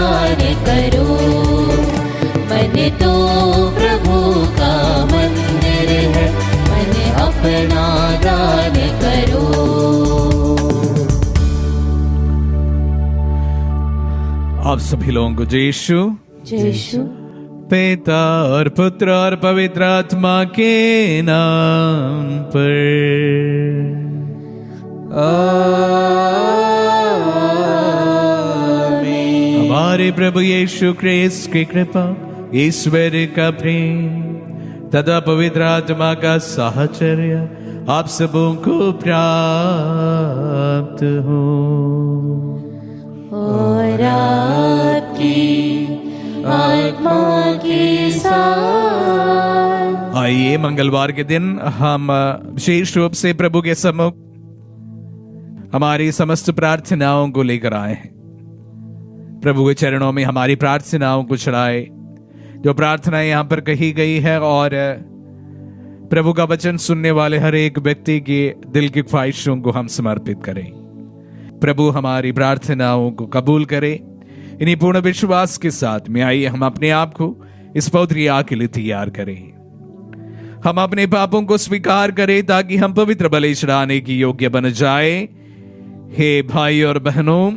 दान करो। मन तो प्रभु का मंदिर है, मन अपना दान करो। आप सभी लोगों को जय यीशु। जय यीशु। पिता और पुत्र और पवित्र आत्मा के नाम पर आमीन। हमारे प्रभु यीशु क्रिस्त की कृपा, ईश्वर का प्रेम तथा पवित्र आत्मा का साहचर्य आप सबों को प्राप्त हो और आपकी आत्मा के साथ। आइए मंगलवार के दिन हम विशेष रूप से प्रभु के सम्मुख हमारी समस्त प्रार्थनाओं को लेकर आए हैं। प्रभु के चरणों में हमारी प्रार्थनाओं को चढ़ाए, जो प्रार्थना यहाँ पर कही गई है, और प्रभु का वचन सुनने वाले हर एक व्यक्ति के दिल की ख्वाहिशों को हम समर्पित करें। प्रभु हमारी प्रार्थनाओं को कबूल करे। इन्हीं पूर्ण विश्वास के साथ में आइए हम अपने आप को इस पवित्र याग के लिए तैयार करें। हम अपने पापों को स्वीकार करें ताकि हम पवित्र बलि चढ़ाने की योग्य बन जाए। हे भाई और बहनों,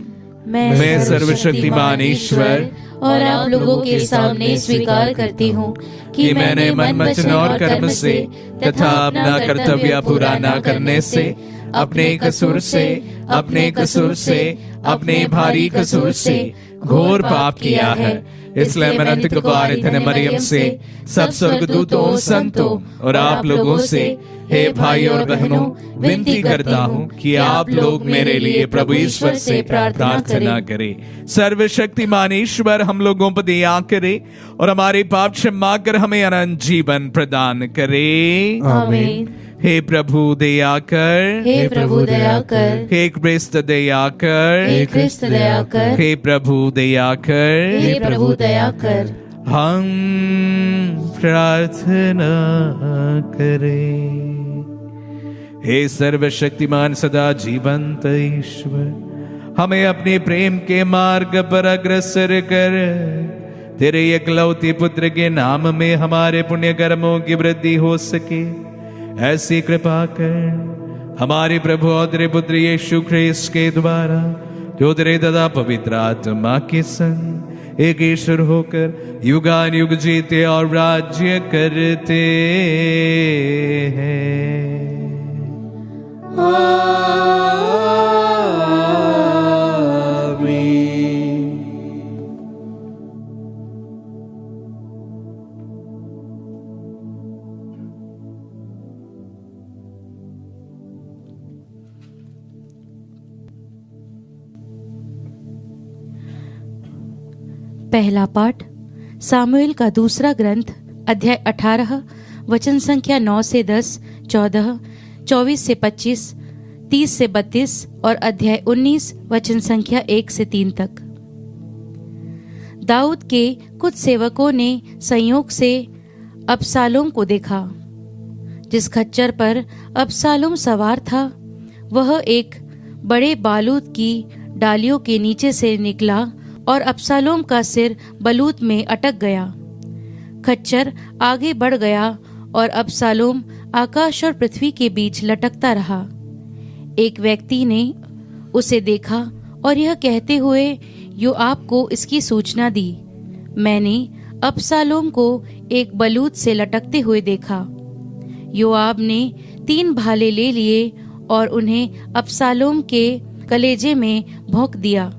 मैं सर्वशक्तिमान ईश्वर और आप लोगों के सामने स्वीकार करती हूँ कि मैंने मन, वचन और कर्म से तथा अपना कर्तव्य पूरा न करने से, अपने कसूर से, अपने भारी कसूर से घोर पाप किया है। इसलिए मैं अनंत कुमारी धन्य मरियम से, सब स्वर्गदूतों, संतों और आप लोगों से, हे भाई और बहनों, विनती करता हूँ कि आप लोग मेरे लिए प्रभु ईश्वर से प्रार्थना करें। सर्वशक्तिमान ईश्वर हम लोगों पर दया करे और हमारे पाप क्षमा कर हमें अनंत जीवन प्रदान करे। आमीन। हे प्रभु दया कर, हे प्रभु दया कर, हे क्रिस्त दया कर, हे क्रिस्त दया कर, हे प्रभु दया कर, हे प्रभु दया कर। हम प्रार्थना करें। हे सर्वशक्तिमान सदा जीवंत ईश्वर, हमें अपने प्रेम के मार्ग पर अग्रसर कर तेरे एकलौते पुत्र के नाम में हमारे पुण्य कर्मों की वृद्धि हो सके, ऐसी कृपा कर। हमारे प्रभु और तेरे पुत्र यीशु ख्रिस्त के द्वारा, जो तेरे दादा पवित्र आत्मा के संग एक ईश्वर होकर युगान युग जीते और राज्य करते हैं। पहला पाठ सामुएल का दूसरा ग्रंथ, अध्याय 18, वचन संख्या 9 से 10, 14, 24 से 25, 30 से 32 और अध्याय 19 वचन संख्या 1 से 3 तक। दाऊद के कुछ सेवकों ने संयोग से अबशालोम को देखा। जिस खच्चर पर अबशालोम सवार था, वह एक बड़े बालूत की डालियों के नीचे से निकला और अबशालोम का सिर बलूत में अटक गया। खच्चर आगे बढ़ गया और अबशालोम आकाश और पृथ्वी के बीच लटकता रहा। एक व्यक्ति ने उसे देखा और यह कहते हुए योआब को इसकी सूचना दी, मैंने अबशालोम को एक बलूत से लटकते हुए देखा। योआब ने 3 भाले ले लिए और उन्हें अबशालोम के कलेजे में भोंक दिया,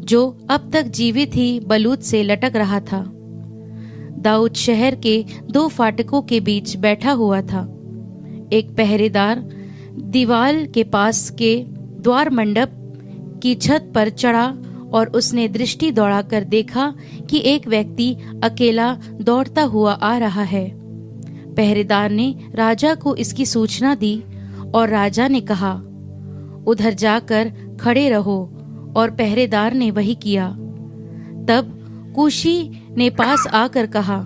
जो अब तक जीवित ही बलूत से लटक रहा था। दाऊद शहर के 2 फाटकों के बीच बैठा हुआ था। एक पहरेदार दीवार के पास के द्वार मंडप की छत पर चढ़ा और उसने दृष्टि दौड़ाकर देखा कि एक व्यक्ति अकेला दौड़ता हुआ आ रहा है। पहरेदार ने राजा को इसकी सूचना दी और राजा ने कहा, उधर जाकर खड़े रहो, और पहरेदार ने वही किया। तब कूशी ने पास आकर कहा,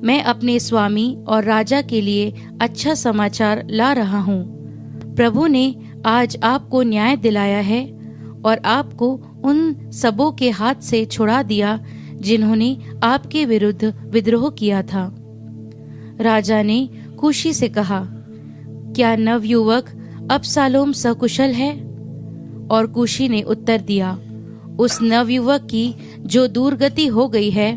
मैं अपने स्वामी और राजा के लिए अच्छा समाचार ला रहा हूँ। प्रभु ने आज आपको न्याय दिलाया है और आपको उन सबों के हाथ से छुड़ा दिया जिन्होंने आपके विरुद्ध विद्रोह किया था। राजा ने कूशी से कहा, क्या नवयुवक अबशालोम सकुशल है? और कूशी ने उत्तर दिया, उस नवयुवक की जो दुर्गति हो गई है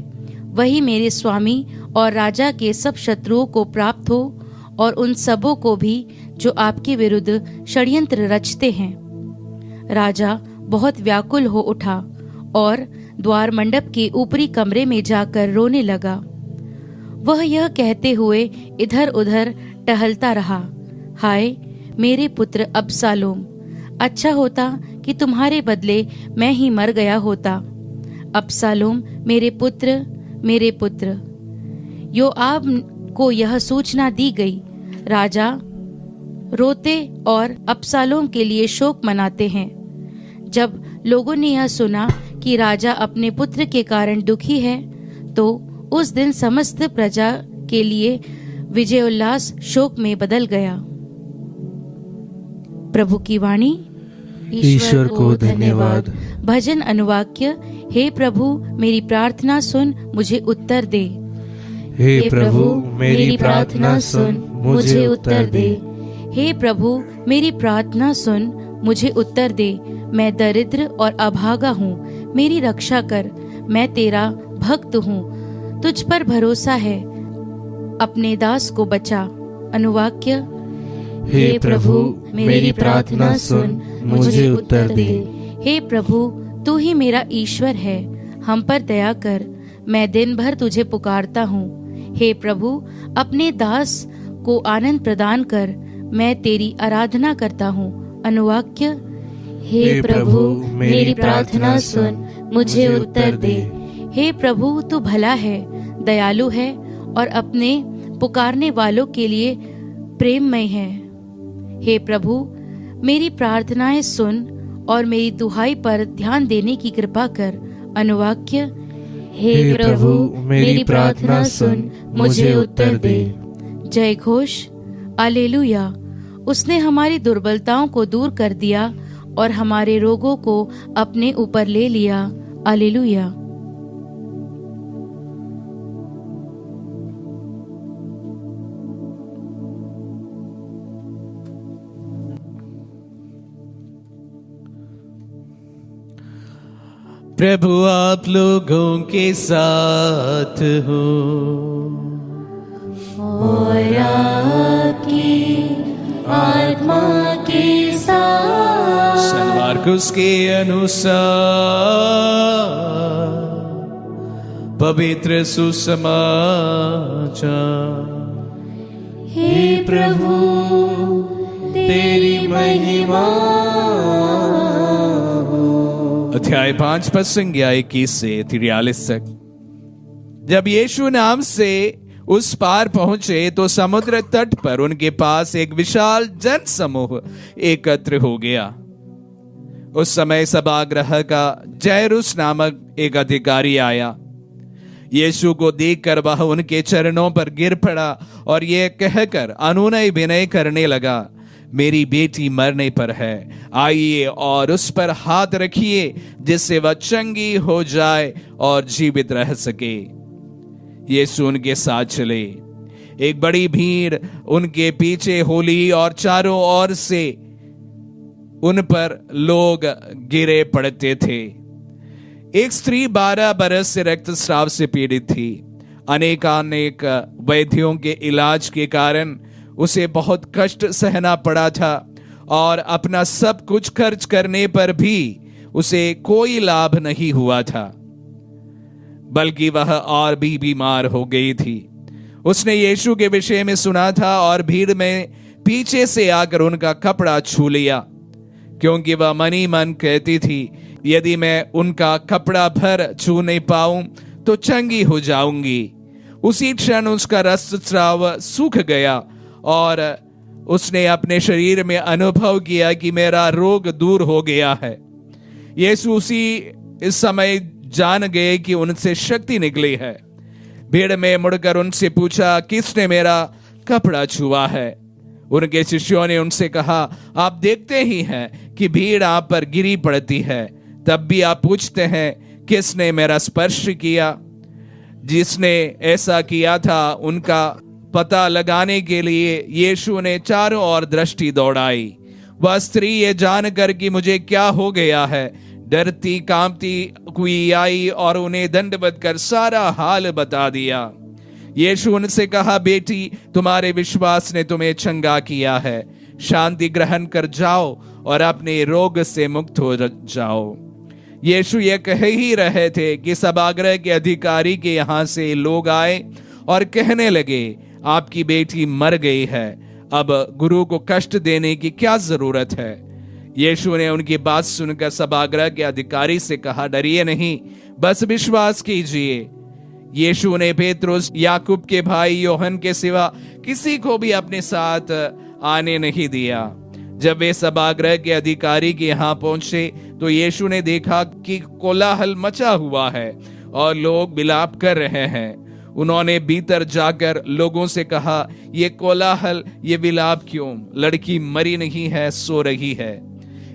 वही मेरे स्वामी और राजा के सब शत्रुओं को प्राप्त हो, और उन सबों को भी जो आपके विरुद्ध षड्यंत्र रचते हैं। राजा बहुत व्याकुल हो उठा और द्वार मंडप के ऊपरी कमरे में जाकर रोने लगा। वह यह कहते हुए इधर उधर टहलता रहा, हाय मेरे पुत्र अबशालोम, अच्छा होता कि तुम्हारे बदले मैं ही मर गया होता। अबशालोम मेरे पुत्र। योआब को यह सूचना दी गई। राजा रोते और अबशालोम के लिए शोक मनाते हैं। जब लोगों ने यह सुना कि राजा अपने पुत्र के कारण दुखी है, तो उस दिन समस्त प्रजा के लिए विजयोल्लास शोक में बदल गया। प्रभु की वाणी। ईश्वर को धन्यवाद। भजन अनुवाक्य। हे प्रभु मेरी प्रार्थना सुन, मुझे उत्तर दे। हे प्रभु मेरी प्रार्थना सुन, मुझे उत्तर दे। हे प्रभु मेरी प्रार्थना सुन, मुझे उत्तर दे। मैं दरिद्र और अभागा हूँ, मेरी रक्षा कर, मैं तेरा भक्त हूँ, तुझ पर भरोसा है, अपने दास को बचा। अनुवाक्य। हे प्रभु मेरी प्रार्थना सुन, मुझे उत्तर दे। हे प्रभु तू ही मेरा ईश्वर है, हम पर दया कर, मैं दिन भर तुझे पुकारता हूँ। हे प्रभु अपने दास को आनंद प्रदान कर, मैं तेरी आराधना करता हूँ। अनुवाक्य। हे प्रभु मेरी प्रार्थना सुन, मुझे उत्तर दे। हे प्रभु तू भला है, दयालु है और अपने पुकारने वालों के लिए प्रेममय है। हे प्रभु मेरी प्रार्थनाएं सुन और मेरी दुहाई पर ध्यान देने की कृपा कर। अनुवाक्य। हे प्रभु मेरी प्रार्थना सुन, मुझे उत्तर दे। जय घोष। alleluia। उसने हमारी दुर्बलताओं को दूर कर दिया और हमारे रोगों को अपने ऊपर ले लिया। alleluia। प्रभु आप लोगों के साथ हो और आपकी आत्मा के साथ। संत मार्कुस के अनुसार पवित्र सुसमाचार। हे प्रभु तेरी महिमा। अध्याय 5 पद संज्ञा 21 से 43 तक। जब यीशु नाम से उस पार पहुंचे तो समुद्र तट पर उनके पास एक विशाल जन समूह एकत्र हो गया। उस समय सभागृह का जैरुस नामक एक अधिकारी आया। यीशु को देखकर वह उनके चरणों पर गिर पड़ा और यह कहकर अनुनय विनय करने लगा, मेरी बेटी मरने पर है, आइए और उस पर हाथ रखिए जिससे वह चंगी हो जाए और जीवित रह सके। यीशु उनके साथ चले। एक बड़ी भीड़ उनके पीछे होली और चारों ओर से उन पर लोग गिरे पड़ते थे। एक स्त्री 12 बरस से रक्तस्राव से पीड़ित थी। अनेकानेक वैद्यों के इलाज के कारण उसे बहुत कष्ट सहना पड़ा था और अपना सब कुछ खर्च करने पर भी उसे कोई लाभ नहीं हुआ था, बल्कि वह और भी बीमार हो गई थी। उसने यीशु के विषय में सुना था और भीड़ में पीछे से आकर उनका कपड़ा छू लिया, क्योंकि वह मन ही मन कहती थी, यदि मैं उनका कपड़ा भर छू नहीं पाऊं तो चंगी हो जाऊंगी। उसी क्षण उसका रक्तस्राव सूख गया और उसने अपने शरीर में अनुभव किया कि मेरा रोग दूर हो गया है। यीशु उसी इस समय जान गए कि उनसे शक्ति निकली है। भीड़ में मुड़कर उनसे पूछा, किसने मेरा कपड़ा छुआ है? उनके शिष्यों ने उनसे कहा, आप देखते ही हैं कि भीड़ आप पर गिरी पड़ती है, तब भी आप पूछते हैं किसने मेरा स्पर्श किया। जिसने ऐसा किया था उनका पता लगाने के लिए यीशु ने चारों ओर दृष्टि दौड़ाई। वह स्त्री ये जानकर कि मुझे क्या हो गया है, डरती कांपती हुई आई और उन्हें दंडवत कर सारा हाल बता दिया। यीशु उनसे कहा, बेटी, तुम्हारे विश्वास ने तुम्हें चंगा किया है, शांति ग्रहण कर जाओ और अपने रोग से मुक्त हो जाओ। यीशु ये कह ही रहे थे कि सभागृह के अधिकारी के यहाँ से लोग आए और कहने लगे, आपकी बेटी मर गई है, अब गुरु को कष्ट देने की क्या जरूरत है। यीशु ने उनकी बात सुनकर सभागृह के अधिकारी से कहा, डरिए नहीं, बस विश्वास कीजिए। यीशु ने पेत्रुस, याकूब के भाई योहन के सिवा किसी को भी अपने साथ आने नहीं दिया। जब वे सभागृह के अधिकारी के यहाँ पहुंचे तो यीशु ने देखा कि कोलाहल मचा हुआ है और लोग विलाप कर रहे हैं। उन्होंने भीतर जाकर लोगों से कहा, ये कोलाहल, ये विलाप क्यों? लड़की मरी नहीं है, सो रही है।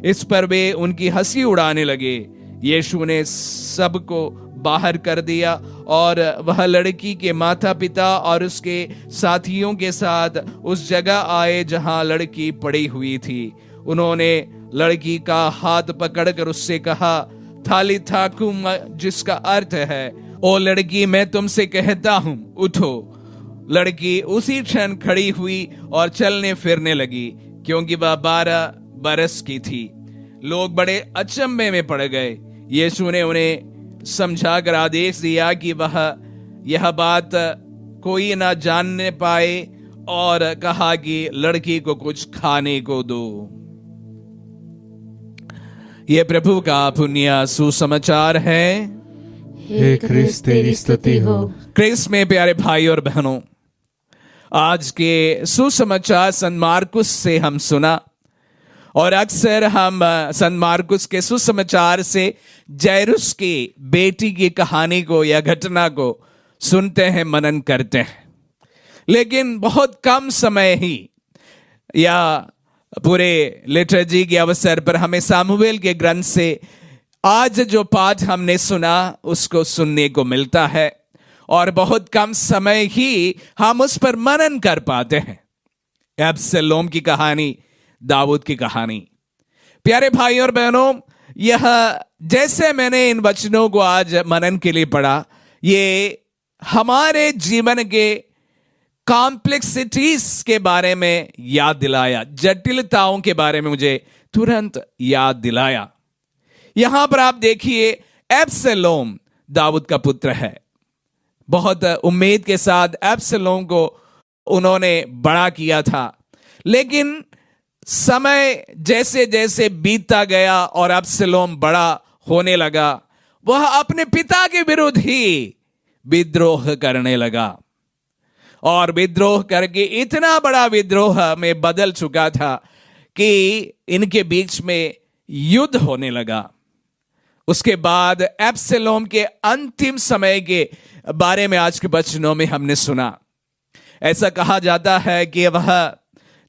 इस पर वे उनकी हंसी उड़ाने लगे। यीशु ने सबको बाहर कर दिया और वह लड़की के माता पिता और उसके साथियों के साथ उस जगह आए जहां लड़की पड़ी हुई थी। उन्होंने लड़की का हाथ पकड़कर उससे कहा, थालिथा कुम, जिसका अर्थ है, ओ लड़की, मैं तुमसे कहता हूं, उठो। लड़की उसी क्षण खड़ी हुई और चलने फिरने लगी, क्योंकि वह 12 बरस की थी। लोग बड़े अचंभे में पड़ गए। यीशु ने उन्हें समझाकर आदेश दिया कि वह यह बात कोई ना जानने पाए और कहा कि लड़की को कुछ खाने को दो। यह प्रभु का पुण्य सुसमाचार है। हे क्रिस्त, तेरी स्तुति हो। क्रिस्त में प्यारे भाई और बहनों, आज के सुसमाचार संत मार्कुस से हम सुना और अक्सर हम संत मार्कुस के सुसमाचार से जायरुस की बेटी की कहानी को या घटना को सुनते हैं, मनन करते हैं, लेकिन बहुत कम समय ही या पूरे लिटर्जी के अवसर पर हमें सामुएल के ग्रंथ से आज जो पाठ हमने सुना उसको सुनने को मिलता है और बहुत कम समय ही हम उस पर मनन कर पाते हैं। अब्सलोम की कहानी, दाऊद की कहानी। प्यारे भाई और बहनों, यह जैसे मैंने इन वचनों को आज मनन के लिए पढ़ा, ये हमारे जीवन के कॉम्प्लेक्सिटीज के बारे में याद दिलाया, जटिलताओं के बारे में मुझे तुरंत याद दिलाया। यहां पर आप देखिए, अब्सलोम दाऊद का पुत्र है। बहुत उम्मीद के साथ अब्सलोम को उन्होंने बड़ा किया था, लेकिन समय जैसे जैसे बीतता गया और अब्सलोम बड़ा होने लगा, वह अपने पिता के विरुद्ध ही विद्रोह करने लगा और विद्रोह करके इतना बड़ा विद्रोह में बदल चुका था कि इनके बीच में युद्ध होने लगा। उसके बाद अब्सलोम के अंतिम समय के बारे में आज के वचनों में हमने सुना। ऐसा कहा जाता है कि वह,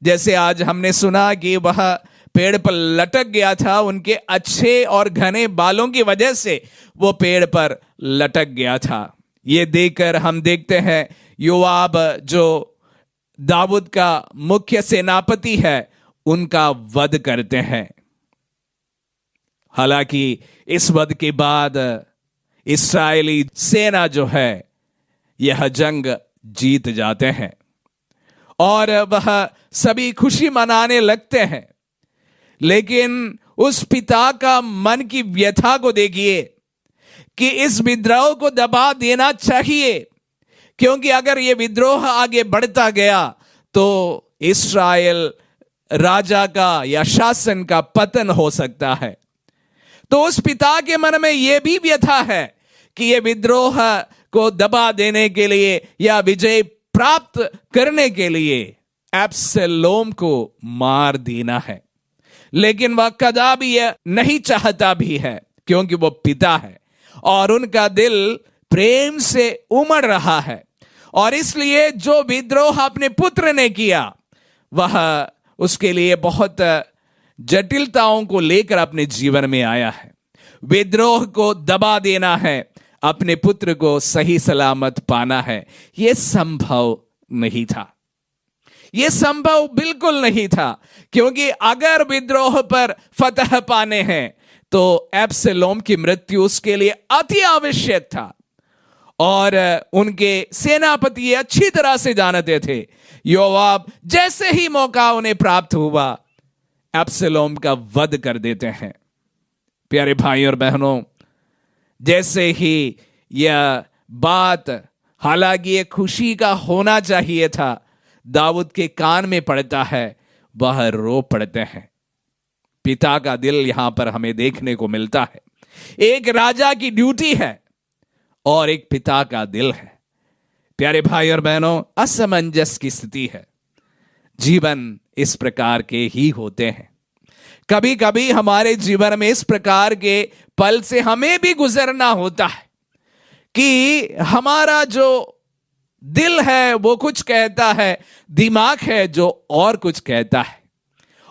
जैसे आज हमने सुना कि वह पेड़ पर लटक गया था, उनके अच्छे और घने बालों की वजह से वो पेड़ पर लटक गया था। ये देखकर हम देखते हैं योआब, जो दाऊद का मुख्य सेनापति है, उनका वध करते हैं। हालांकि इस वध के बाद इस्राएली सेना जो है यह जंग जीत जाते हैं और वह सभी खुशी मनाने लगते हैं, लेकिन उस पिता का मन की व्यथा को देखिए कि इस विद्रोह को दबा देना चाहिए, क्योंकि अगर यह विद्रोह आगे बढ़ता गया तो इस्राएल राजा का या शासन का पतन हो सकता है। तो उस पिता के मन में यह भी व्यथा है कि यह विद्रोह को दबा देने के लिए या विजय प्राप्त करने के लिए अब्सलोम को मार देना है, लेकिन वह कदापि यह नहीं चाहता भी है, क्योंकि वो पिता है और उनका दिल प्रेम से उमड़ रहा है और इसलिए जो विद्रोह अपने पुत्र ने किया वह उसके लिए बहुत जटिलताओं को लेकर अपने जीवन में आया है। विद्रोह को दबा देना है, अपने पुत्र को सही सलामत पाना है। यह संभव नहीं था, यह संभव बिल्कुल नहीं था, क्योंकि अगर विद्रोह पर फतह पाने हैं तो एब्सलोम की मृत्यु उसके लिए अति आवश्यक था। और उनके सेनापति अच्छी तरह से जानते थे, योआब जैसे ही मौका उन्हें प्राप्त हुआ एब्सलोम का वध कर देते हैं। प्यारे भाई और बहनों, जैसे ही यह बात, हालांकि ये खुशी का होना चाहिए था, दाऊद के कान में पड़ता है, वह रो पड़ते हैं। पिता का दिल यहां पर हमें देखने को मिलता है। एक राजा की ड्यूटी है और एक पिता का दिल है। प्यारे भाई और बहनों, असमंजस की स्थिति है। जीवन इस प्रकार के ही होते हैं। कभी कभी हमारे जीवन में इस प्रकार के पल से हमें भी गुजरना होता है कि हमारा जो दिल है वो कुछ कहता है, दिमाग है जो और कुछ कहता है,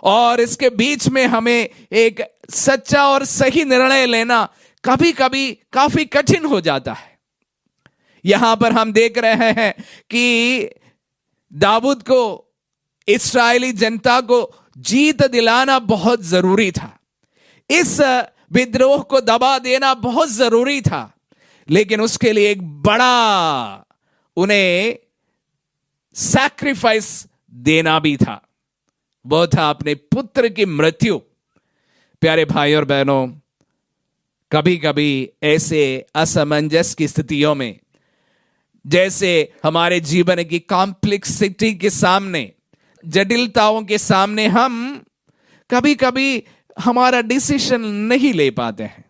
और इसके बीच में हमें एक सच्चा और सही निर्णय लेना कभी कभी काफी कठिन हो जाता है। यहां पर हम देख रहे हैं कि दाऊद को, इस्राएली जनता को जीत दिलाना बहुत जरूरी था। इस विद्रोह को दबा देना बहुत जरूरी था, लेकिन उसके लिए एक बड़ा उन्हें सैक्रिफाइस देना भी था। वो था अपने पुत्र की मृत्यु। प्यारे भाई और बहनों, कभी कभी ऐसे असमंजस की स्थितियों में, जैसे हमारे जीवन की कॉम्प्लेक्सिटी के सामने, जटिलताओं के सामने, हम कभी कभी हमारा डिसीजन नहीं ले पाते हैं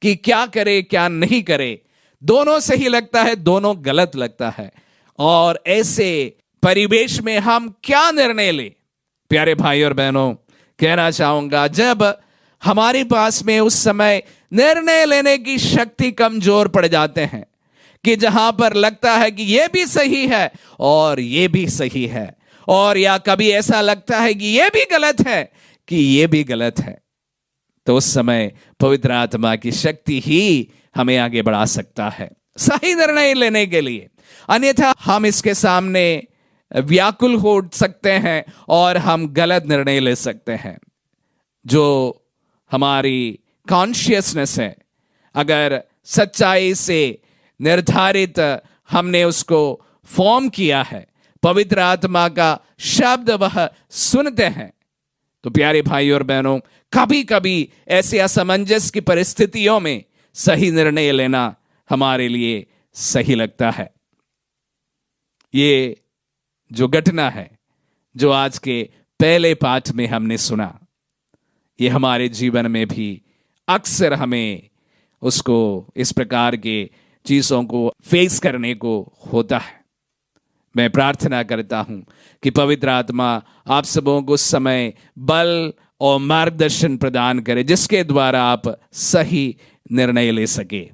कि क्या करे क्या नहीं करे। दोनों सही लगता है, दोनों गलत लगता है, और ऐसे परिवेश में हम क्या निर्णय ले। प्यारे भाई और बहनों, कहना चाहूंगा, जब हमारे पास में उस समय निर्णय लेने की शक्ति कमजोर पड़ जाते हैं, कि जहां पर लगता है कि यह भी सही है और यह भी सही है, और या कभी ऐसा लगता है कि यह भी गलत है कि यह भी गलत है, तो उस समय पवित्र आत्मा की शक्ति ही हमें आगे बढ़ा सकता है सही निर्णय लेने के लिए। अन्यथा हम इसके सामने व्याकुल हो सकते हैं और हम गलत निर्णय ले सकते हैं। जो हमारी कॉन्शियसनेस है, अगर सच्चाई से निर्धारित हमने उसको फॉर्म किया है, पवित्र आत्मा का शब्द वह सुनते हैं, तो प्यारे भाई और बहनों, कभी कभी ऐसे असमंजस की परिस्थितियों में सही निर्णय लेना हमारे लिए सही लगता है। ये जो घटना है, जो आज के पहले पाठ में हमने सुना, ये हमारे जीवन में भी अक्सर हमें उसको, इस प्रकार के चीजों को फेस करने को होता है। मैं प्रार्थना करता हूं कि पवित्र आत्मा आप सबों को समय, बल और मार्गदर्शन प्रदान करे, जिसके द्वारा आप सही निर्णय ले सके।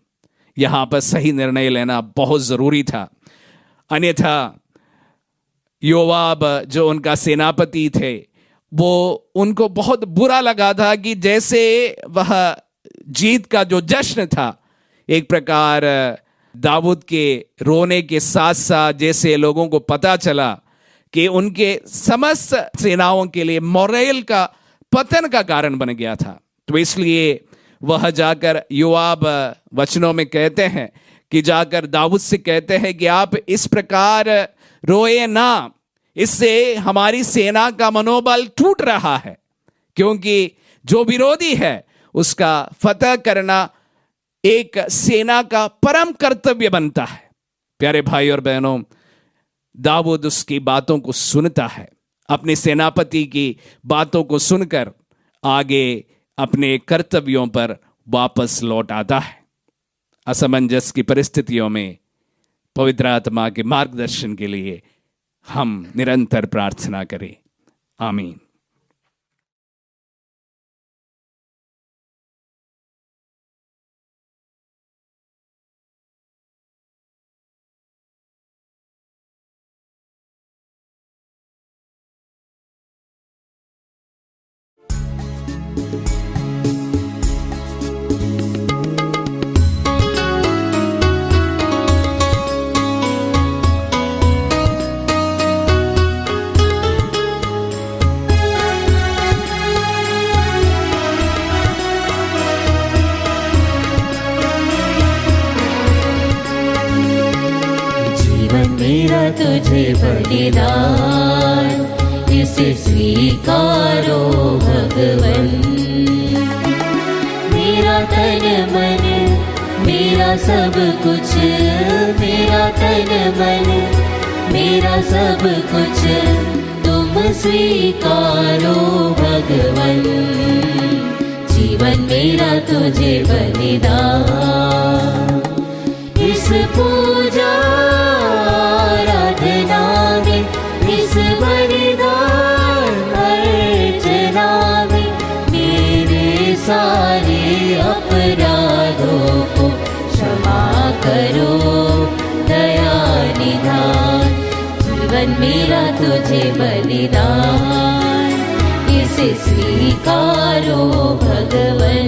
यहां पर सही निर्णय लेना बहुत जरूरी था, अन्यथा योआब जो उनका सेनापति थे, वो उनको बहुत बुरा लगा था कि जैसे वह जीत का जो जश्न था, एक प्रकार दाऊद के रोने के साथ साथ जैसे लोगों को पता चला कि उनके समस्त सेनाओं के लिए मोरेल का पतन का कारण बन गया था, तो इसलिए वह जाकर, योआब वचनों में कहते हैं कि जाकर दाऊद से कहते हैं कि आप इस प्रकार रोए ना, इससे हमारी सेना का मनोबल टूट रहा है, क्योंकि जो विरोधी है उसका फतह करना एक सेना का परम कर्तव्य बनता है। प्यारे भाई और बहनों, दाऊद उसकी बातों को सुनता है, अपने सेनापति की बातों को सुनकर आगे अपने कर्तव्यों पर वापस लौट आता है। असमंजस की परिस्थितियों में पवित्र आत्मा के मार्गदर्शन के लिए हम निरंतर प्रार्थना करें। आमीन। तुझे बलिदान, इसे स्वीकारो भगवन। मेरा तन मन, मेरा सब कुछ, मेरा तन मन, मेरा सब कुछ तुम स्वीकारो भगवन। जीवन मेरा तुझे बलिदान, इस पूजा आराधना में, इस बलिदान अर्चना में मेरे सारे अपराधों को क्षमा करो दया निधान। जीवन मेरा तुझे बलिदान, इसे स्वीकारो भगवन।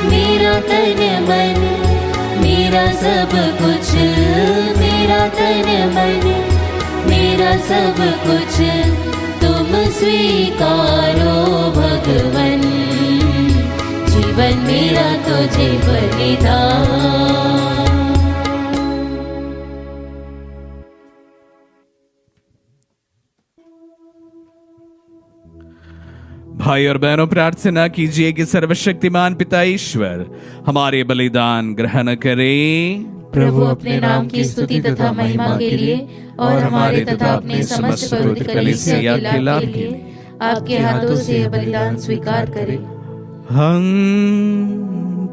मेरा तन मन, मेरा सब कुछ, मेरा तन मन, मेरा सब कुछ तुम स्वीकारो भगवन। जीवन मेरा तुझे बलिदान। भाई और बहनों, प्रार्थना कीजिए कि सर्वशक्तिमान पिता ईश्वर हमारे बलिदान ग्रहण करे। प्रभु अपने नाम की स्तुति तथा महिमा के लिए और हमारे तथा अपने समस्त पवित्र कलीसिया के लाभ के लिए आपके हाथों से यह बलिदान स्वीकार करे। हम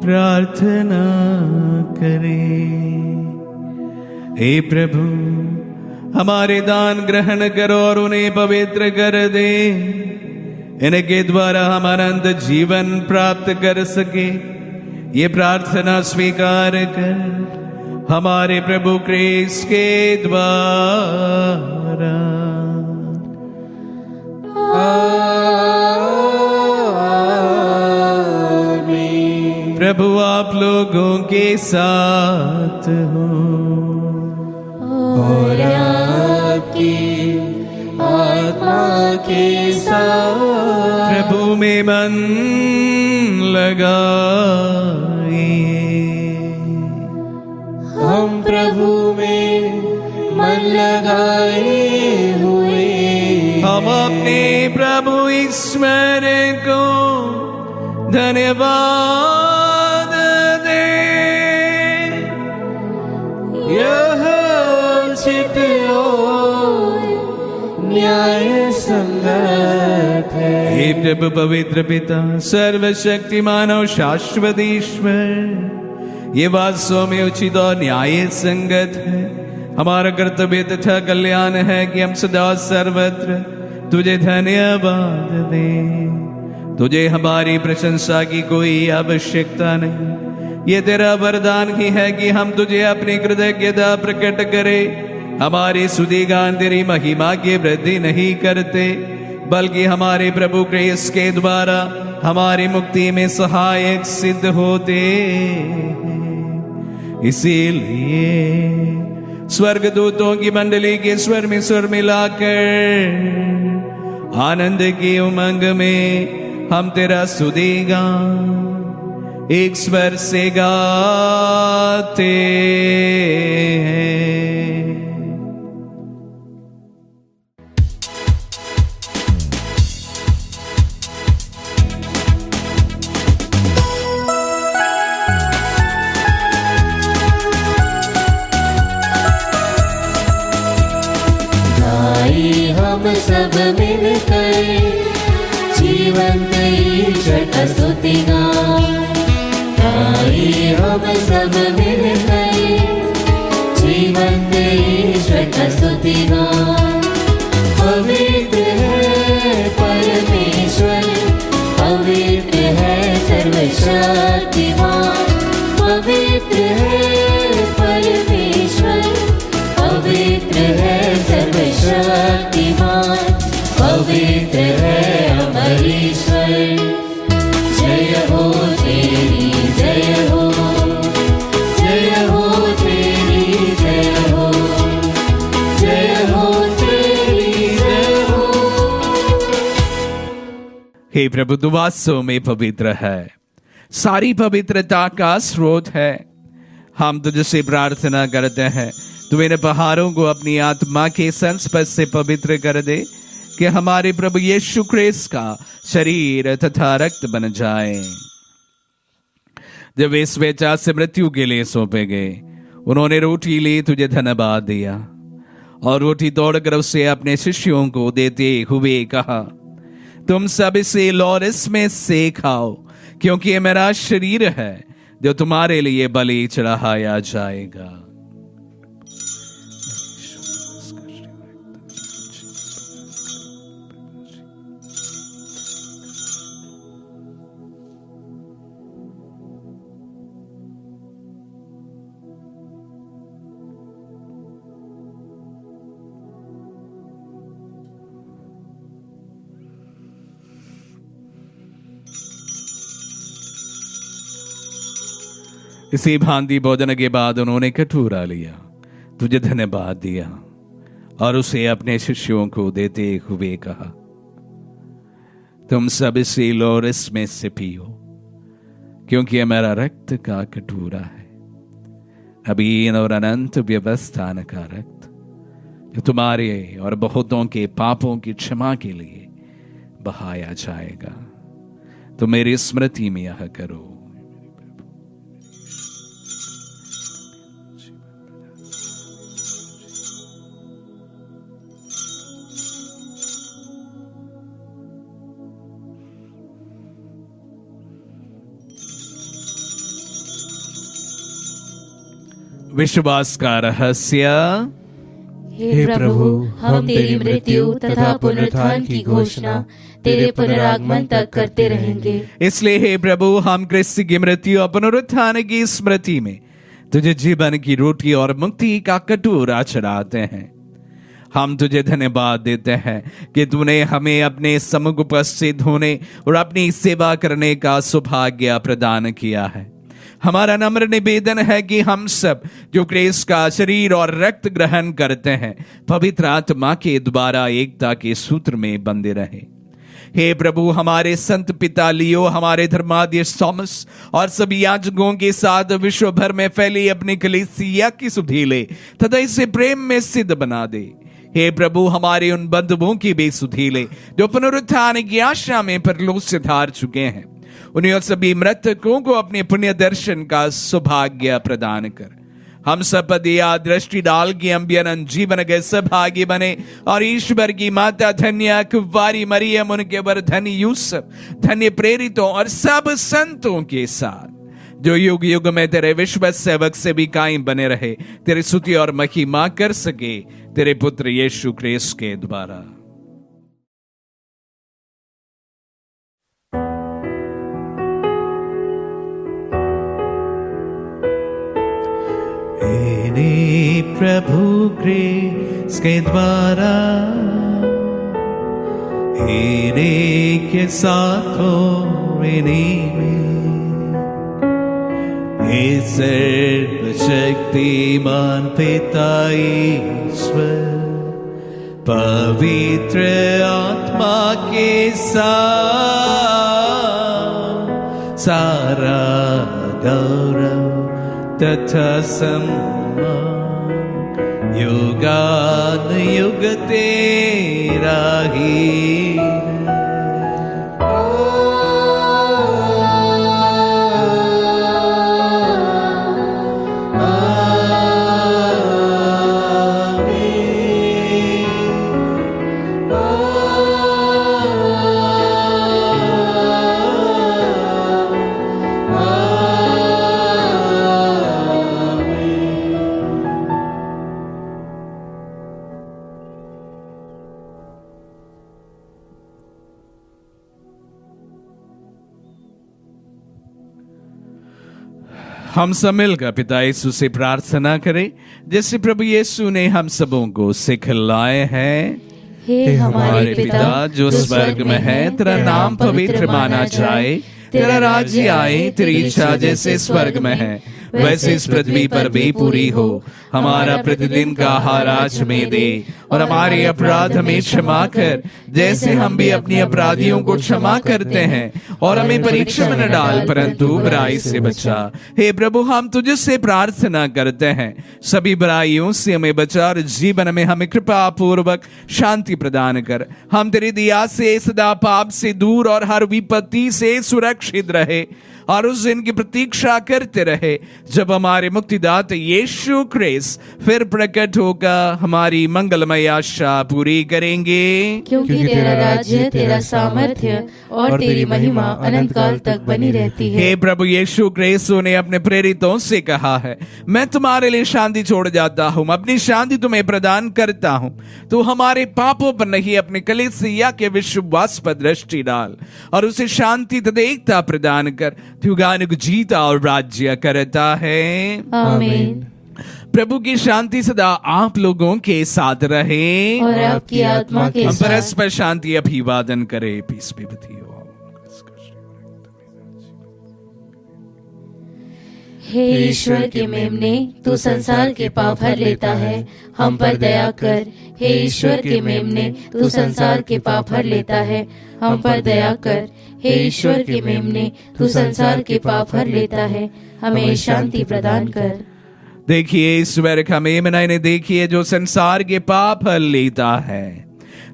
प्रार्थना करें। हे प्रभु, हमारे दान ग्रहण करो और उन्हें पवित्र कर दे, इनके द्वारा हम अनंत जीवन प्राप्त कर सके। ये प्रार्थना स्वीकार कर हमारे प्रभु क्रिस्त के द्वारा। आमीन। प्रभु आप लोगों के साथ हो और आपकी आत्मा के साथ। प्रभु में मन लगाइए। हम प्रभु में मन लगाए हुए हम अपने प्रभु ईश्वर को धन्यवाद दें। यह उचित और न्याय संगत है। हे प्रभु पवित्र पिता, सर्वशक्तिमान और शाश्वत ईश्वर, ये वास्तव में उचित और न्याय संगत है। हमारा कर्तव्य तथा कल्याण है कि हम सदा सर्वत्र तुझे धन्यवाद दें। तुझे हमारी प्रशंसा की कोई आवश्यकता नहीं। ये तेरा वरदान ही है कि हम तुझे अपनी कृतज्ञता प्रकट करें। हमारी स्तुति गान तेरी महिमा की वृद्धि नहीं करते, बल्कि हमारे प्रभु क्रिस्त के द्वारा हमारी मुक्ति में सहायक सिद्ध होते। इसीलिए स्वर्गदूतों की मंडली के स्वर में स्वर मिलाकर आनंद की उमंग में हम तेरा स्तुति गान एक स्वर से गाते हैं। हम सब मिलकर जीवन ईश्वर का स्तुति गाएं। हम सब मिलकर जीवन ईश्वर का स्तुति गाएं। पवित्र है परमेश्वर, पवित्र है सर्वशक्तिमान, पवित्र है परमेश्वर, पवित्र है सर्वशक्तिमान, पवित्र है अमर ईश्वर। जय हो तेरी जय हो, जय हो तेरी जय हो, जय हो तेरी जय हो। हे प्रभु, तू वास्तव में पवित्र है, सारी पवित्रता का स्रोत है। हम तुझसे प्रार्थना करते हैं, तू इन पहाड़ों को अपनी आत्मा के संस्पर्श से पवित्र कर दे कि हमारे प्रभु यीशु ख्रिस्त का शरीर तथा रक्त बन जाए। जब वे स्वेच्छा से मृत्यु के लिए सौंपे गए, उन्होंने रोटी ली, तुझे धन्यवाद दिया और रोटी तोड़कर उसे अपने शिष्यों को देते हुए कहा, तुम सब इसे लो और इसमें से खाओ, क्योंकि ये मेरा शरीर है जो तुम्हारे लिए बलि चढ़ाया जाएगा। इसी भांति भोजन के बाद उन्होंने कटोरा लिया, तुझे धन्यवाद दिया और उसे अपने शिष्यों को देते हुए कहा, तुम सब इसे लो और इसमें से पियो, क्योंकि यह मेरा रक्त का कटोरा है, अबीन और अनंत व्यवस्थान का रक्त, जो तुम्हारे और बहुतों के पापों की क्षमा के लिए बहाया जाएगा। तो मेरी स्मृति में यह करो। विश्वास का रहस्य। हे प्रभु, हम तेरी मृत्यु तथा पुनरुत्थान की घोषणा तेरे पुनरागमन तक करते रहेंगे। इसलिए हे प्रभु, हम क्रिस्त की मृत्यु और पुनरुत्थान की स्मृति में तुझे जीवन की रोटी और मुक्ति का कटोरा चढ़ाते हैं। हम तुझे धन्यवाद देते हैं कि तूने हमें अपने सम्मुख उपस्थित होने और अपनी सेवा करने का सौभाग्य प्रदान किया है। हमारा नम्र निवेदन है कि हम सब जो क्रिस्त का शरीर और रक्त ग्रहण करते हैं, पवित्र आत्मा के द्वारा एकता के सूत्र में बंधे रहे। हे प्रभु, हमारे संत पिता लियो, हमारे धर्माध्यक्ष थॉमस और सभी याजकों के साथ विश्व भर में फैली अपनी कलीसिया की सुधि ले तथा इसे प्रेम में सिद्ध बना दे। हे प्रभु, हमारे उन बंधुओं की भी सुधि ले जो पुनरुत्थान की आशा में परलोक से धार चुके हैं। उन्हें सभी मृतकों को अपने पुण्य दर्शन का सौभाग्य प्रदान कर हम सब पर दिया दृष्टि डाल के अम्बियन जीवन के सभागी बने और ईश्वर की माता धन्य कुंवारी मरियम, उनके वर धन्य यूसुफ, धन्य प्रेरितों और सब संतों के साथ जो युग युग में तेरे विश्व सेवक से भी कायम बने रहे, तेरी स्तुति और महिमा कर सके तेरे पुत्र यीशु ख्रिस्त के द्वारा। प्रभु क्रिस्त के द्वारा इन्हीं के साथ हो इन्हीं में सर्वशक्तिमान पिता ईश्वर पवित्र आत्मा के साथ सारा गौरव तथा सम्मान युगान युग तेरा ही। हम सब मिलकर पिता यीशु से प्रार्थना करें, जैसे प्रभु यीशु ने हम सबों को सिखलाए हैं। हे हमारे पिता जो स्वर्ग में है, तेरा नाम पवित्र माना जाए, तेरा राज्य आए, तेरी इच्छा जैसे स्वर्ग में है वैसे इस पृथ्वी पर भी पूरी हो। हमारा प्रतिदिन का आहार आज हमें दे, और हमारे अपराध हमें क्षमा कर, जैसे हम भी अपने अपराधियों को क्षमा करते हैं, और हमें परीक्षा में न डाल, परंतु बुराई से बचा। हे प्रभु, हम तुझसे प्रार्थना करते हैं, सभी बुराइयों से हमें बचा, और जीवन में हमें कृपा पूर्वक शांति प्रदान कर। हम तेरी दया से सदा पाप से दूर और हर विपत्ति से सुरक्षित रहे, और उस दिन की प्रतीक्षा करते रहे जब हमारे मुक्तिदाता यीशु क्रिस्त फिर प्रकट होकर हमारी मंगलमय आशा पूरी करेंगे। क्योंकि तेरा राज्य, तेरा सामर्थ्य और तेरी महिमा अनंत काल तक बनी रहती है। हे प्रभु यीशु क्रिस्त ने अपने प्रेरितों से कहा है, मैं तुम्हारे लिए शांति छोड़ जाता हूँ, अपनी शांति तुम्हें प्रदान करता हूँ। तू हमारे पापों पर नहीं, अपने कलीसिया के विश्वास पर दृष्टि डाल, और उसे शांति तथा एकता प्रदान कर। तू गानुग जीता और राज्य करता है। आमीन। प्रभु की शांति सदा आप लोगों के साथ रहे, और आपकी आत्मा के हम साथ। परस्पर शांति अभिवादन करें। Peace be with you. हे ईश्वर के मेमने, तू संसार के पाप हर लेता है, हम पर दया कर। हे ईश्वर के मेमने, तू संसार के पाप हर लेता है, हम पर दया कर। हे ईश्वर के मेमने, तू संसार के पाप हर लेता है, हमें शांति प्रदान कर। देखिए ईश्वर का मेमना ने, देखिए जो संसार के पाप हर लेता है।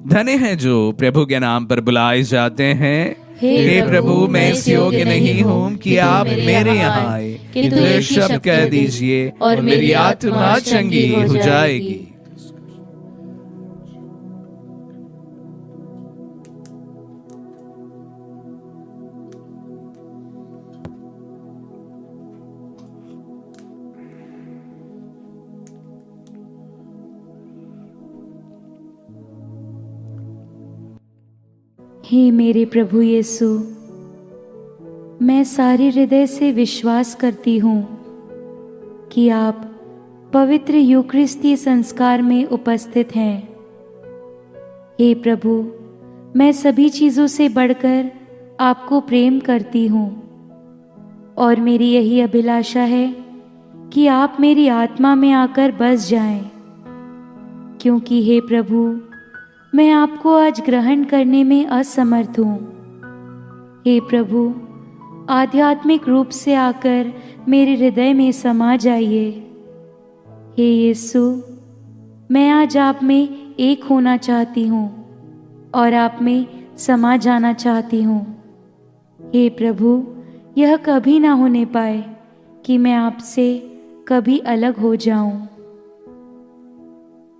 धन्य है जो प्रभु के नाम पर बुलाए जाते हैं। हे प्रभु, मैं इस योग्य नहीं हूँ कि आप मेरे यहाँ आए, किंतु एक शब्द कह दीजिए और मेरी आत्मा चंगी हो जाएगी। हे मेरे प्रभु यीशु, मैं सारे हृदय से विश्वास करती हूँ कि आप पवित्र यूकरिस्ती संस्कार में उपस्थित हैं। हे प्रभु, मैं सभी चीज़ों से बढ़कर आपको प्रेम करती हूँ, और मेरी यही अभिलाषा है कि आप मेरी आत्मा में आकर बस जाएं, क्योंकि हे प्रभु, मैं आपको आज ग्रहण करने में असमर्थ हूँ। हे प्रभु, आध्यात्मिक रूप से आकर मेरे हृदय में समा जाइए। हे यीशु, मैं आज आप में एक होना चाहती हूँ और आप में समा जाना चाहती हूँ। हे प्रभु, यह कभी ना होने पाए कि मैं आपसे कभी अलग हो जाऊं।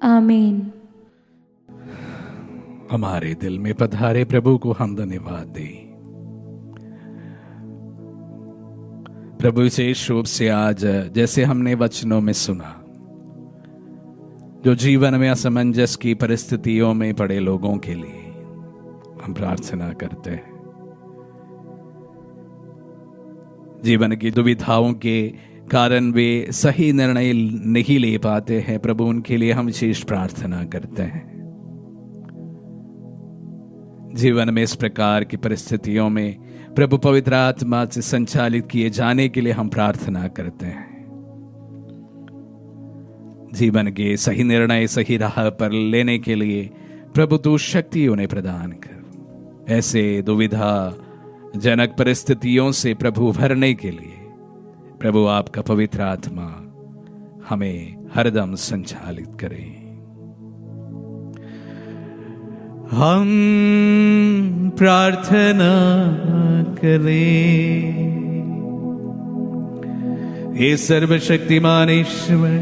आमीन। हमारे दिल में पधारे प्रभु को हम धन्यवाद दें। प्रभु विशेष रूप से आज जैसे हमने वचनों में सुना, जो जीवन में असमंजस की परिस्थितियों में पड़े लोगों के लिए हम प्रार्थना करते हैं। जीवन की दुविधाओं के कारण वे सही निर्णय नहीं ले पाते हैं, प्रभु उनके लिए हम विशेष प्रार्थना करते हैं। जीवन में इस प्रकार की परिस्थितियों में प्रभु पवित्र आत्मा से संचालित किए जाने के लिए हम प्रार्थना करते हैं। जीवन के सही निर्णय सही राह पर लेने के लिए प्रभु तू शक्ति उन्हें प्रदान कर। ऐसे दुविधा जनक परिस्थितियों से प्रभु भरने के लिए प्रभु आपका पवित्र आत्मा हमें हरदम संचालित करे। हम प्रार्थना करें। हे सर्वशक्तिमान ईश्वर,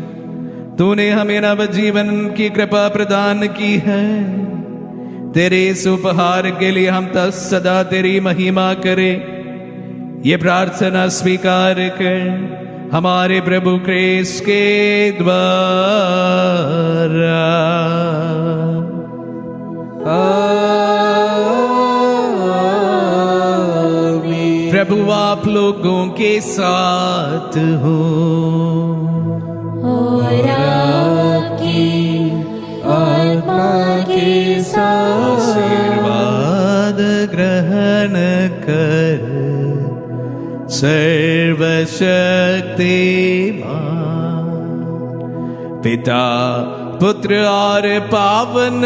तूने हमें नव जीवन की कृपा प्रदान की है। तेरे इस उपहार के लिए हम सदा तेरी महिमा करें। ये प्रार्थना स्वीकार कर हमारे प्रभु क्रिस्त के द्वारा। प्रभु आप लोगों के साथ हो और आपकी आत्मा के साथ। आशीर्वाद ग्रहण कर सर्वशक्तिमान सर्वशक्तिमान, पिता पुत्र और पावन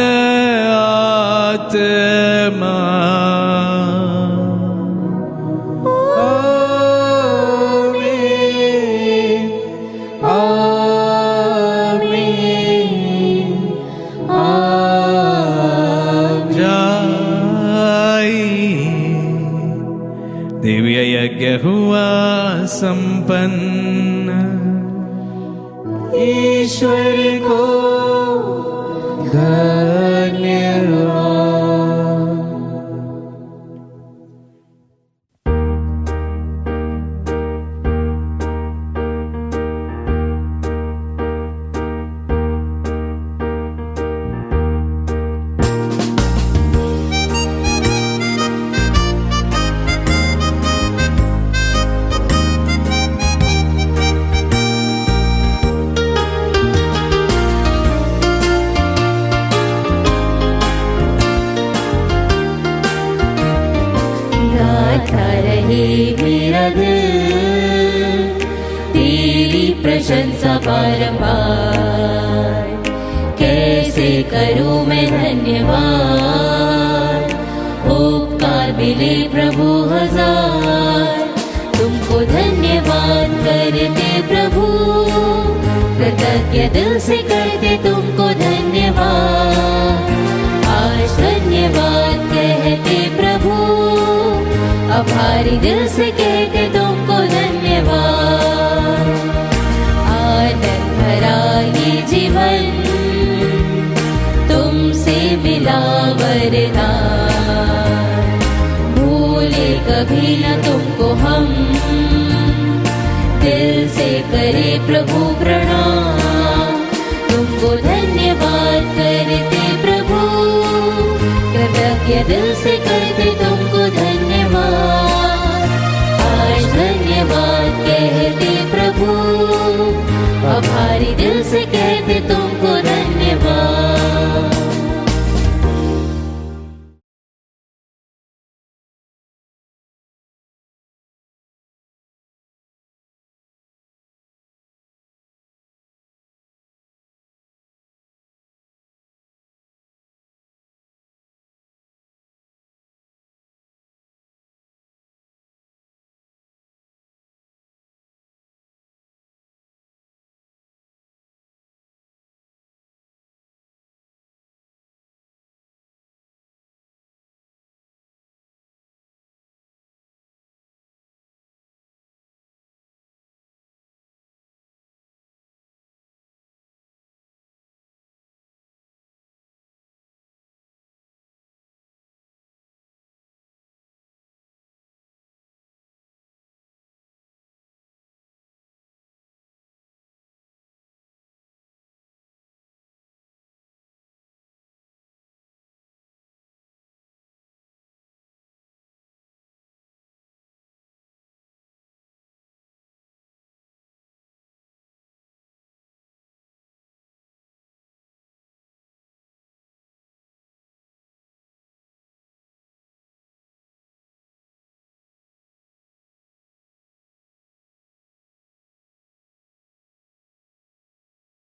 आत्मा। दिव्य यज्ञ हुआ संपन्न, ईश्वर को धन्यवाद। मेरा दिल तेरी प्रशंसा बारंबार, कैसे करूं मैं धन्यवाद। उपकार मिले प्रभु हजार, तुमको धन्यवाद करते प्रभु, कृतज्ञ दिल से करते तुमको धन्यवाद। आज धन्यवाद कहते प्रभु, आभारी दिल से कहते तुमको धन्यवाद। आनंद भरा ये जीवन, तुमसे मिला वरदान, भूले कभी न तुमको हम, दिल से करे प्रभु प्रणाम। तुमको धन्यवाद करते प्रभु, कृतज्ञ दिल से करते